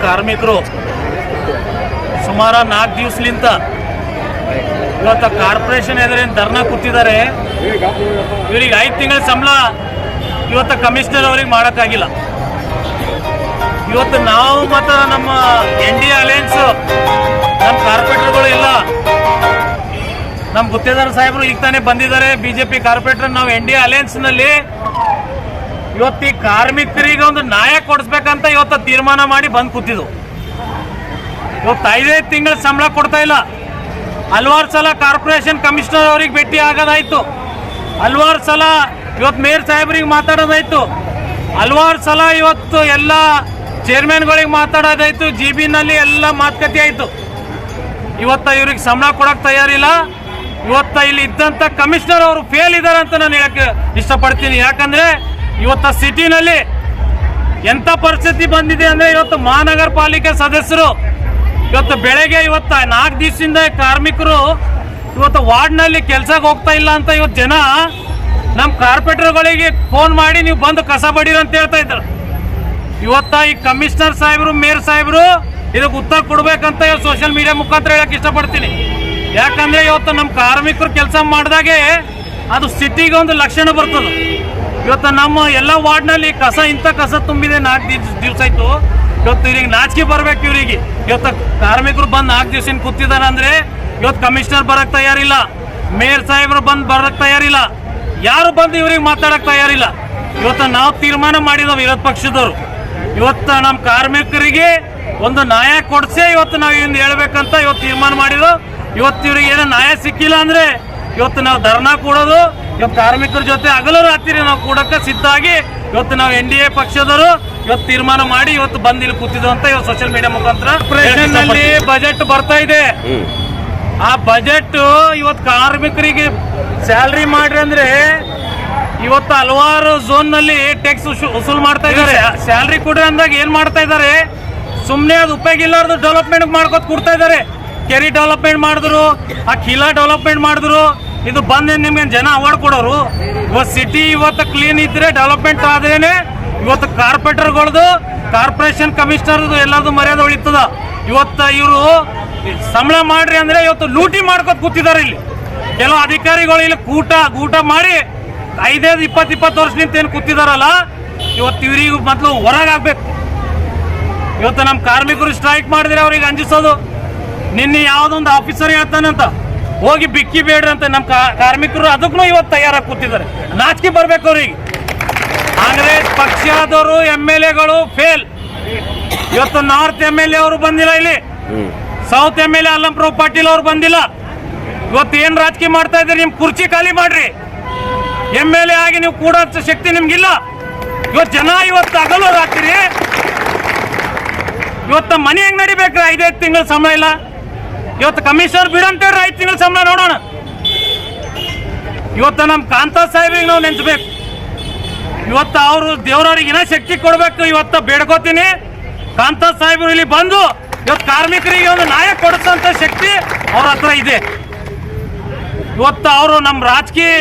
ಕಾರ್ಮಿಕರು ಸುಮಾರು 4 ದಿವಸಲಿಂದ ಇವತ್ತು ಕಾರ್ಪೊರೇಷನ್ ಎದುರೇನು ಧರ್ನಾ ಕೂತಿದ್ದಾರೆ. ಇವರಿಗೆ 5 ತಿಂಗಳ ಸಂಬಳ ಇವತ್ತು ಕಮಿಷನರ್ ಅವ್ರಿಗೆ ಮಾಡೋಕ್ಕಾಗಿಲ್ಲ. ಇವತ್ತು ನಾವು ಮತ್ತು ನಮ್ಮ NDA ಅಲಯನ್ಸ್ ನಮ್ಮ ಕಾರ್ಪೊರೇಟರ್ಗಳು ಇಲ್ಲ, ನಮ್ಮ ಗುತ್ತೇದಾರ ಸಾಹೇಬರು ಈಗ ತಾನೇ ಬಂದಿದ್ದಾರೆ. BJP ಕಾರ್ಪೊರೇಟರ್ ನಾವು NDA ಅಲಯನ್ಸ್ನಲ್ಲಿ ಇವತ್ತು ಈ ಕಾರ್ಮಿಕರಿಗೆ ಒಂದು ನ್ಯಾಯ ಕೊಡಿಸ್ಬೇಕಂತ ಇವತ್ತು ತೀರ್ಮಾನ ಮಾಡಿ ಬಂದು ಕೂತಿದ್ದು. ಇವತ್ತು 5 ತಿಂಗಳ ಸಂಬಳ ಕೊಡ್ತಾ ಇಲ್ಲ. ಹಲವಾರು ಸಲ ಕಾರ್ಪೊರೇಷನ್ ಕಮಿಷನರ್ ಅವ್ರಿಗೆ ಭೇಟಿ ಆಗೋದಾಯ್ತು, ಹಲವಾರು ಸಲ ಇವತ್ತು ಮೇಯರ್ ಸಾಹೇಬ್ರಿಗೆ ಮಾತಾಡೋದಾಯ್ತು, ಹಲವಾರು ಸಲ ಇವತ್ತು ಎಲ್ಲ ಚೇರ್ಮನ್ಗಳಿಗೆ ಮಾತಾಡೋದಾಯ್ತು, GB-ನಲ್ಲಿ ಎಲ್ಲ ಮಾತುಕತೆ ಆಯಿತು. ಇವತ್ತು ಇವ್ರಿಗೆ ಸಂಬಳ ಕೊಡೋಕೆ ತಯಾರಿಲ್ಲ. ಇವತ್ತು ಇಲ್ಲಿ ಇದ್ದಂಥ ಕಮಿಷನರ್ ಅವರು ಫೇಲ್ ಇದ್ದಾರೆ ಅಂತ ನಾನು ಹೇಳಕ್ಕೆ ಇಷ್ಟಪಡ್ತೀನಿ. ಯಾಕಂದರೆ ಇವತ್ತು ಸಿಟಿನಲ್ಲಿ ಎಂಥ ಪರಿಸ್ಥಿತಿ ಬಂದಿದೆ ಅಂದರೆ ಇವತ್ತು ಮಹಾನಗರ ಪಾಲಿಕೆ ಸದಸ್ಯರು ಇವತ್ತು ಬೆಳಗ್ಗೆ 4 ದಿವಸದಿಂದ ಕಾರ್ಮಿಕರು ಇವತ್ತು ವಾರ್ಡ್ನಲ್ಲಿ ಕೆಲಸಕ್ಕೆ ಹೋಗ್ತಾ ಇಲ್ಲ ಅಂತ ಇವತ್ತು ಜನ ನಮ್ಮ ಕಾರ್ಪೊರೇಟರ್ಗಳಿಗೆ ಫೋನ್ ಮಾಡಿ ನೀವು ಬಂದು ಕಸ ಬಡೀರಿ ಅಂತ ಹೇಳ್ತಾ ಇದ್ದಾರೆ. ಇವತ್ತು ಈ ಕಮಿಷನರ್ ಸಾಹೇಬರು ಮೇಯರ್ ಸಾಹೇಬರು ಇದಕ್ಕೆ ಉತ್ತರ ಕೊಡ್ಬೇಕಂತ ಇವತ್ತು ಸೋಷಿಯಲ್ ಮೀಡಿಯಾ ಮುಖಾಂತರ ಹೇಳಕ್ಕೆ ಇಷ್ಟಪಡ್ತೀನಿ. ಯಾಕಂದರೆ ಇವತ್ತು ನಮ್ಮ ಕಾರ್ಮಿಕರು ಕೆಲಸ ಮಾಡಿದಾಗೆ ಅದು ಸಿಟಿಗೆ ಒಂದು ಲಕ್ಷಣ ಬರ್ತದೆ. ಇವತ್ತು ನಮ್ಮ ಎಲ್ಲ ವಾರ್ಡ್ನಲ್ಲಿ ಇಂಥ ಕಸ ತುಂಬಿದೆ. 4 ದಿವಸ ಆಯಿತು. ಇವತ್ತು ಇವ್ರಿಗೆ ನಾಚಿಕೆ ಬರಬೇಕು. ಇವರಿಗೆ ಇವತ್ತು ಕಾರ್ಮಿಕರು ಬಂದು 4 ದಿವಸ ಕೂತಿದ್ದಾರೆ ಅಂದರೆ ಇವತ್ತು ಕಮಿಷನರ್ ಬರೋಕ್ಕೆ ತಯಾರಿಲ್ಲ, ಮೇಯರ್ ಸಾಹೇಬರು ಬಂದು ಬರೋಕ್ಕೆ ತಯಾರಿಲ್ಲ, ಯಾರು ಬಂದು ಇವ್ರಿಗೆ ಮಾತಾಡೋಕ್ಕೆ ತಯಾರಿಲ್ಲ. ಇವತ್ತು ನಾವು ತೀರ್ಮಾನ ಮಾಡಿದವು ವಿರೋಧ ಪಕ್ಷದವರು, ಇವತ್ತು ನಮ್ಮ ಕಾರ್ಮಿಕರಿಗೆ ಒಂದು ನ್ಯಾಯ ಕೊಡಿಸಿ ಇವತ್ತು ನಾವು ಇನ್ನು ಹೇಳ್ಬೇಕಂತ ಇವತ್ತು ತೀರ್ಮಾನ ಮಾಡಿದ್ರು. ಇವತ್ತು ಇವ್ರಿಗೆ ಏನೋ ನ್ಯಾಯ ಸಿಕ್ಕಿಲ್ಲ ಅಂದರೆ ಇವತ್ತು ನಾವು ಧರ್ನಾ ಕೂಡೋದು. ಇವತ್ತು ಕಾರ್ಮಿಕರ ಜೊತೆ ಹಗಲು ರಾತ್ರಿ ನಾವು ಕೂಡಕ್ಕೆ ಸಿದ್ಧಾಗಿ ಇವತ್ತು ನಾವು NDA ಪಕ್ಷದವರು ಇವತ್ತು ತೀರ್ಮಾನ ಮಾಡಿ ಇವತ್ತು ಬಂದು ಇಲ್ಲಿ ಕೂತಿದ್ದು ಅಂತ ಇವತ್ತು ಸೋಷಿಯಲ್ ಮೀಡಿಯಾ ಮುಖಾಂತರ ನಲ್ಲಿ ಬಜೆಟ್ ಬರ್ತಾ ಇದೆ. ಆ ಬಜೆಟ್ ಇವತ್ತು ಕಾರ್ಮಿಕರಿಗೆ ಸ್ಯಾಲ್ರಿ ಮಾಡ್ರಿ ಅಂದ್ರೆ ಇವತ್ತು ಹಲವಾರು ಝೋನ್ನಲ್ಲಿ ಟ್ಯಾಕ್ಸ್ ವಸೂಲು ಮಾಡ್ತಾ ಇದ್ದಾರೆ. ಸ್ಯಾಲ್ರಿ ಕೊಡ್ರಿ ಅಂದಾಗ ಏನ್ ಮಾಡ್ತಾ ಇದ್ದಾರೆ, ಸುಮ್ಮನೆ ಅದು ಉಪಯೋಗ ಇಲ್ಲಾರ್ದು ಡೆವಲಪ್ಮೆಂಟ್ ಮಾಡ್ಕೊತ ಕೊಡ್ತಾ ಇದ್ದಾರೆ. ಕೆರಿ ಡೆವಲಪ್ಮೆಂಟ್ ಮಾಡಿದ್ರು, ಆ ಕಿಲಾ ಡೆವಲಪ್ಮೆಂಟ್ ಮಾಡಿದ್ರು. ಇದು ಬಂದು ನಿಮ್ಗೆ ಜನ ಅವಾರ್ಡ್ ಕೊಡೋರು. ಇವತ್ತು ಸಿಟಿ ಇವತ್ತು ಕ್ಲೀನ್ ಇದ್ರೆ ಡೆವಲಪ್ಮೆಂಟ್ ಆದ್ರೇನೆ ಇವತ್ತು ಕಾರ್ಪೊರೇಟರ್ಗಳದು ಕಾರ್ಪೊರೇಷನ್ ಕಮಿಷನರ್ದು ಎಲ್ಲದು ಮರ್ಯಾದೆ ಉಳಿತದ. ಇವತ್ತು ಇವರು ಸಂಬಳ ಮಾಡ್ರಿ ಅಂದ್ರೆ ಇವತ್ತು ಲೂಟಿ ಮಾಡ್ಕೊತ ಕೂತಿದ್ದಾರೆ. ಇಲ್ಲಿ ಕೆಲವು ಅಧಿಕಾರಿಗಳು ಇಲ್ಲಿ ಗೂಟ ಮಾಡಿ 5-20 ವರ್ಷದಿಂದ ಏನು ಕೂತಿದಾರಲ್ಲ, ಇವತ್ತು ಇವ್ರಿಗೆ ಮೊದಲು ಹೊರಗಾಗಬೇಕು. ಇವತ್ತು ನಮ್ಮ ಕಾರ್ಮಿಕರು ಸ್ಟ್ರೈಕ್ ಮಾಡಿದ್ರೆ ಅವ್ರಿಗೆ ಅಂಜಿಸೋದು. ನಿನ್ನೆ ಯಾವುದೊಂದು ಆಫೀಸರ್ ಹೇಳ್ತಾನಂತ ಹೋಗಿ ಬಿಕ್ಕಿ ಬೇಡ್ರಿ ಅಂತ ನಮ್ಮ ಕಾರ್ಮಿಕರು ಅದಕ್ಕೂ ಇವತ್ತು ತಯಾರಾಗಿ ಕೂತಿದ್ದಾರೆ. ನಾಚಿಕೆ ಬರ್ಬೇಕು ಅವ್ರಿಗೆ. ಕಾಂಗ್ರೆಸ್ ಪಕ್ಷದವರು MLAಗಳು ಫೇಲ್. ಇವತ್ತು ನಾರ್ತ್ MLA ಅವರು ಬಂದಿಲ್ಲ, ಇಲ್ಲಿ ಸೌತ್ MLA ಅಲ್ಲಂಪ್ರಭು ಪಾಟೀಲ್ ಅವರು ಬಂದಿಲ್ಲ. ಇವತ್ತು ಏನ್ ರಾಜಕೀಯ ಮಾಡ್ತಾ ಇದ್ದೀರಿ? ನಿಮ್ ಕುರ್ಚಿ ಖಾಲಿ ಮಾಡ್ರಿ. MLA ಆಗಿ ನೀವು ಕೂಡ ಶಕ್ತಿ ನಿಮ್ಗಿಲ್ಲ. ಇವತ್ತು ಜನ ಇವತ್ತು ಹಗಲು ರಾತ್ರಿ ಇವತ್ತು ಮನೆ ಹೆಂಗ್ ನಡಿಬೇಕ್ರಿ? 5 ತಿಂಗಳ ಸಂಬಳ ಇಲ್ಲ. ಇವತ್ತು ಕಮಿಷನರ್ ಬಿಡಂತೇಳ್ರಿ 5 ತಿಂಗಳ ಸಂಬಳ ನೋಡೋಣ. ಇವತ್ತು ನಮ್ಮ ಕಾಂತಾ ಸಾಹೇಬ್ರಿಗೆ ನಾವು ನೆನ್ಸ್ಬೇಕು. ಇವತ್ತು ಅವರು ದೇವರವ್ರಿಗೆ ಏನೋ ಶಕ್ತಿ ಕೊಡ್ಬೇಕು. ಇವತ್ತು ಬೇಡ್ಕೋತೀನಿ, ಕಾಂತಾ ಸಾಹೇಬರು ಇಲ್ಲಿ ಬಂದು ಇವತ್ತು ಕಾರ್ಮಿಕರಿಗೆ ಒಂದು ನ್ಯಾಯ ಕೊಡಿಸೋಂಥ ಶಕ್ತಿ ಅವ್ರ ಹತ್ರ ಇದೆ. ಇವತ್ತು ಅವರು ನಮ್ಮ ರಾಜಕೀಯ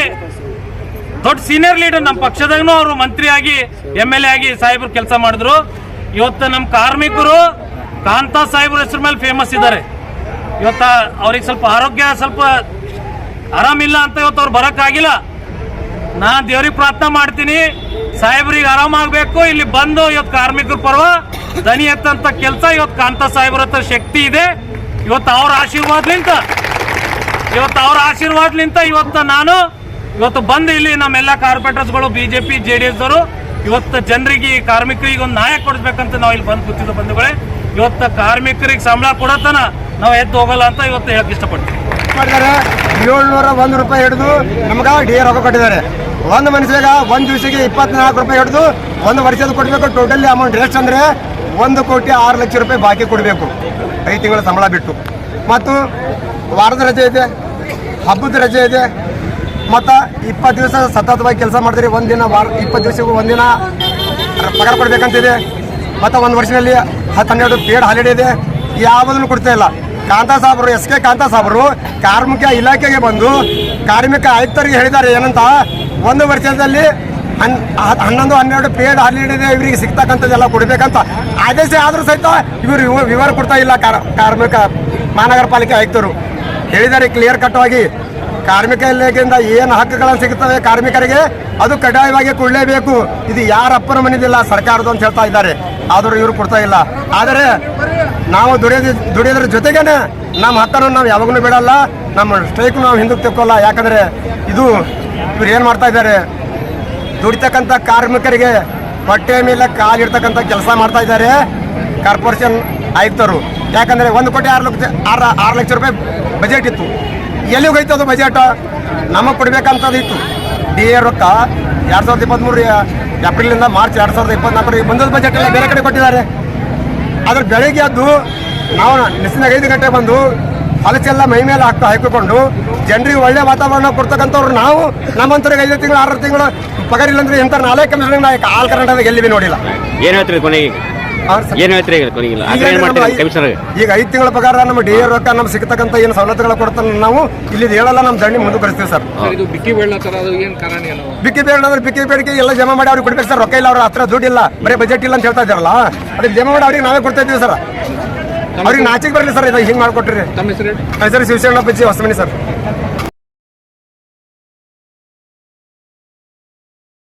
ದೊಡ್ಡ ಸೀನಿಯರ್ ಲೀಡರ್, ನಮ್ಮ ಪಕ್ಷದಾಗೂ ಅವರು ಮಂತ್ರಿಯಾಗಿ MLA ಆಗಿ ಸಾಹೇಬರು ಕೆಲಸ ಮಾಡಿದ್ರು. ಇವತ್ತು ನಮ್ಮ ಕಾರ್ಮಿಕರು ಕಾಂತಾ ಸಾಹೇಬ್ರ ಹೆಸರು ಮೇಲೆ ಫೇಮಸ್ ಇದ್ದಾರೆ. ಇವತ್ತು ಅವ್ರಿಗೆ ಸ್ವಲ್ಪ ಆರೋಗ್ಯ ಸ್ವಲ್ಪ ಆರಾಮಿಲ್ಲ ಅಂತ ಇವತ್ತು ಅವ್ರು ಬರೋಕ್ಕಾಗಿಲ್ಲ. ನಾನು ದೇವ್ರಿಗೆ ಪ್ರಾರ್ಥನೆ ಮಾಡ್ತೀನಿ, ಸಾಹೇಬ್ರಿಗೆ ಆರಾಮಾಗಬೇಕು. ಇಲ್ಲಿ ಬಂದು ಇವತ್ತು ಕಾರ್ಮಿಕರ ಪರ್ವ ದನಿ ಎತ್ತಂತ ಕೆಲಸ ಇವತ್ತು ಕಾಂತಾ ಸಾಹೇಬ್ರ ಹತ್ರ ಶಕ್ತಿ ಇದೆ. ಇವತ್ತು ಅವ್ರ ಆಶೀರ್ವಾದಲಿಂತ ಇವತ್ತು ನಾನು ಬಂದು ಇಲ್ಲಿ ನಮ್ಮೆಲ್ಲ ಕಾರ್ಪೊರೇಟರ್ಸ್ಗಳು BJP JDS ಅವರು ಇವತ್ತು ಜನರಿಗೆ ಕಾರ್ಮಿಕರಿಗೆ ಒಂದು ನ್ಯಾಯ ಕೊಡಿಸ್ಬೇಕಂತ ನಾವು ಇಲ್ಲಿ ಬಂದು ಕೂತಿದ್ದು ಬಂಧುಗಳೇ. ಇವತ್ತು ಕಾರ್ಮಿಕರಿಗೆ ಸಂಬಳ ಕೊಡತನ ನಾವು ಎದ್ದು ಹೋಗಲ್ಲ ಅಂತ ಇವತ್ತು ಹೇಳಕ್ ಇಷ್ಟಪಡ್ತೀವಿ. 701 ರೂಪಾಯಿ ಹಿಡಿದು ನಮ್ಗೆ DA ರೊಕ್ಕ ಕೊಟ್ಟಿದ್ದಾರೆ. ಒಂದು ಮನುಷ್ಯಗ ಒಂದು ದಿವಸಕ್ಕೆ 24 ರೂಪಾಯಿ ಹಿಡಿದು 1 ವರ್ಷದ ಕೊಡಬೇಕು. ಟೋಟಲಿ ಅಮೌಂಟ್ ಎಷ್ಟು ಅಂದರೆ 1,06,00,000 ರೂಪಾಯಿ ಬಾಕಿ ಕೊಡಬೇಕು 5 ತಿಂಗಳ ಸಂಬಳ ಬಿಟ್ಟು. ಮತ್ತು ವಾರದ ರಜೆ ಇದೆ, ಹಬ್ಬದ ರಜೆ ಇದೆ, ಮತ್ತು 20 ದಿವಸ ಸತತವಾಗಿ ಕೆಲಸ ಮಾಡಿದ್ರೆ ಒಂದಿನ 20 ದಿವಸಕ್ಕೂ ಒಂದಿನ ಪಗಾರ ಕೊಡಬೇಕಂತಿದೆ. ಮತ್ತು 1 ವರ್ಷದಲ್ಲಿ 10-12 ಪೇಡ್ ಹಾಲಿಡೇ ಇದೆ. ಯಾವುದನ್ನು ಕೊಡ್ತಾ ಇಲ್ಲ. ಕಾಂತಾ ಸಾಹೇಬರು SK ಕಾಂತಾ ಸಾಹೇಬರು ಕಾರ್ಮಿಕ ಇಲಾಖೆಗೆ ಬಂದು ಕಾರ್ಮಿಕ ಆಯುಕ್ತರಿಗೆ ಹೇಳಿದ್ದಾರೆ ಏನಂತ, 1 ವರ್ಷದಲ್ಲಿ 11 12 ಪೇಡ್ ಹಾಲಿಡೇ ಇವರಿಗೆ ಸಿಗ್ತಕ್ಕಂಥದ್ದೆಲ್ಲ ಕೊಡ್ಬೇಕಂತ ಆದೇಶ ಆದ್ರೂ ಸಹಿತ ಇವರು ವಿವರ ಕೊಡ್ತಾ ಇಲ್ಲ ಕಾರ್ಮಿಕ ಮಹಾನಗರ ಪಾಲಿಕೆ ಆಯುಕ್ತರು ಹೇಳಿದ್ದಾರೆ ಕ್ಲಿಯರ್ ಕಟ್ ಆಗಿ ಕಾರ್ಮಿಕ ಇಲಾಖೆಯಿಂದ ಏನು ಹಕ್ಕುಗಳನ್ನು ಸಿಗುತ್ತವೆ ಕಾರ್ಮಿಕರಿಗೆ ಅದು ಕಡ್ಡಾಯವಾಗಿ ಕೊಡಲೇಬೇಕು. ಇದು ಯಾರ ಅಪ್ಪನ ಮನೆದಿಲ್ಲ ಸರ್ಕಾರದ್ದು ಅಂತ ಹೇಳ್ತಾ ಇದ್ದಾರೆ, ಆದರೂ ಇವರು ಕೊಡ್ತಾ ಇಲ್ಲ. ಆದರೆ ನಾವು ದುಡಿಯೋದ್ರ ಜೊತೆಗೇನೆ ನಮ್ಮ ಹಕ್ಕನ್ನು ನಾವು ಯಾವಾಗಲೂ ಬಿಡಲ್ಲ, ನಮ್ಮ ಸ್ಟ್ರೈಕ್ ನಾವು ಹಿಂದಕ್ಕೆ ತೆಕ್ಕೋಲ್ಲ. ಯಾಕಂದರೆ ಇದು ಇವ್ರು ಏನು ಮಾಡ್ತಾ ಇದ್ದಾರೆ, ದುಡಿತಕ್ಕಂಥ ಕಾರ್ಮಿಕರಿಗೆ ಹೊಟ್ಟೆ ಮೇಲೆ ಕಾಲಿಡ್ತಕ್ಕಂಥ ಕೆಲಸ ಮಾಡ್ತಾ ಇದ್ದಾರೆ ಕಾರ್ಪೊರೇಷನ್ ಆಯುಕ್ತರು. ಯಾಕಂದರೆ 1,6 ಲಕ್ಷ ರೂಪಾಯಿ ಬಜೆಟ್ ಇತ್ತು, ಎಲ್ಲಿಗೆ ಹೋಯ್ತು ಅದು ಬಜೆಟ್? ನಮಗೆ ಕೊಡಬೇಕಂತದ್ದು ಇತ್ತು. ಡಿ ಎ ರೊಕ್ಕ 2023 ಏಪ್ರಿಲಿಂದ ಮಾರ್ಚ್ 2024 ಬಂದದ ಬಜೆಟ್ ಎಲ್ಲ ಬೇರೆ ಕಡೆ ಕೊಟ್ಟಿದ್ದಾರೆ. ಅದ್ರ ಬೆಳಗ್ಗೆ ಎದ್ದು ನಾವು ನೆಸಿನಾಗ 5 ಗಂಟೆ ಬಂದು ಹೊಲಸೆಲ್ಲ ಮೈ ಮೇಲೆ ಹಾಕಿಕೊಂಡು ಜನರಿಗೆ ಒಳ್ಳೆ ವಾತಾವರಣ ಕೊಡ್ತಕ್ಕಂಥವ್ರು ನಾವು ನಮ್ಮಂತರಿಗೆ 5 ತಿಂಗಳು 6 ತಿಂಗಳು ಪಗಾರ ಇಲ್ಲಂದ್ರೆ ಇಂಥ 4 ಕಮಿಷನ್ ನಾಯಕ ಆಲ್ ಕರ್ನಾಟಕದಾಗ ಎಲ್ಲಿ ನೋಡಿಲ್ಲ. ಏನು ಹೇಳ್ತೀರಿ ಕೊನೆಗೆ? ಏನು ಹೇಳ್ತೀರಿ ಕೊನೆಗಿಲ್ಲ ಈಗ 5 ತಿಂಗಳ ಪಗಾರ ನಮ್ಮ ಡಿ ಎ ರೊಕ್ಕ ನಮ್ಗೆ ಸಿಗ್ತಕ್ಕಂಥ ಏನು ಸವಲತ್ತುಗಳು ಕೊಡ್ತಾನೆ ನಾವು ಇಲ್ಲಿ ಹೇಳಲ್ಲ, ನಮ್ಮ ದಂಡಿ ಮುಂದುವರಿಸ್ತೀವಿ ಸರ್. ಬಿಕ್ಕಿ ಬೇಡ ಅಂದ್ರೆ ಬಿಕ್ಕಿ ಬೇಡಿಕೆ ಎಲ್ಲ ಜಮಾ ಮಾಡಿ ಅವ್ರಿಗೆ ಕೊಡ್ಬೇಕು ಸರ್. ರೊಕ್ಕ ಇಲ್ಲ, ಅವ್ರ ಹತ್ರ ದುಡ್ಡು ಇಲ್ಲ, ಬರೀ ಬಜೆಟ್ ಇಲ್ಲ ಅಂತ ಹೇಳ್ತಾ ಇದ್ದಾರಲ್ಲ, ಅದಕ್ಕೆ ಜಮಾ ಮಾಡಿ ಅವ್ರಿಗೆ ನಾವೇ ಕೊಡ್ತಾ ಇದ್ದೀವಿ ಸರ್. ಅವ್ರಿಗೆ ನಾಚಿಗೆ ಬರಲಿ ಸರ್, ಇದು ಹಿಂಗೆ ಮಾಡ್ಕೊಟ್ರಿ. ಹೆಸರು ಶಿವಶರಣ ಬಜ್ಜಿ ಹೊಸಮನಿ ಸರ್.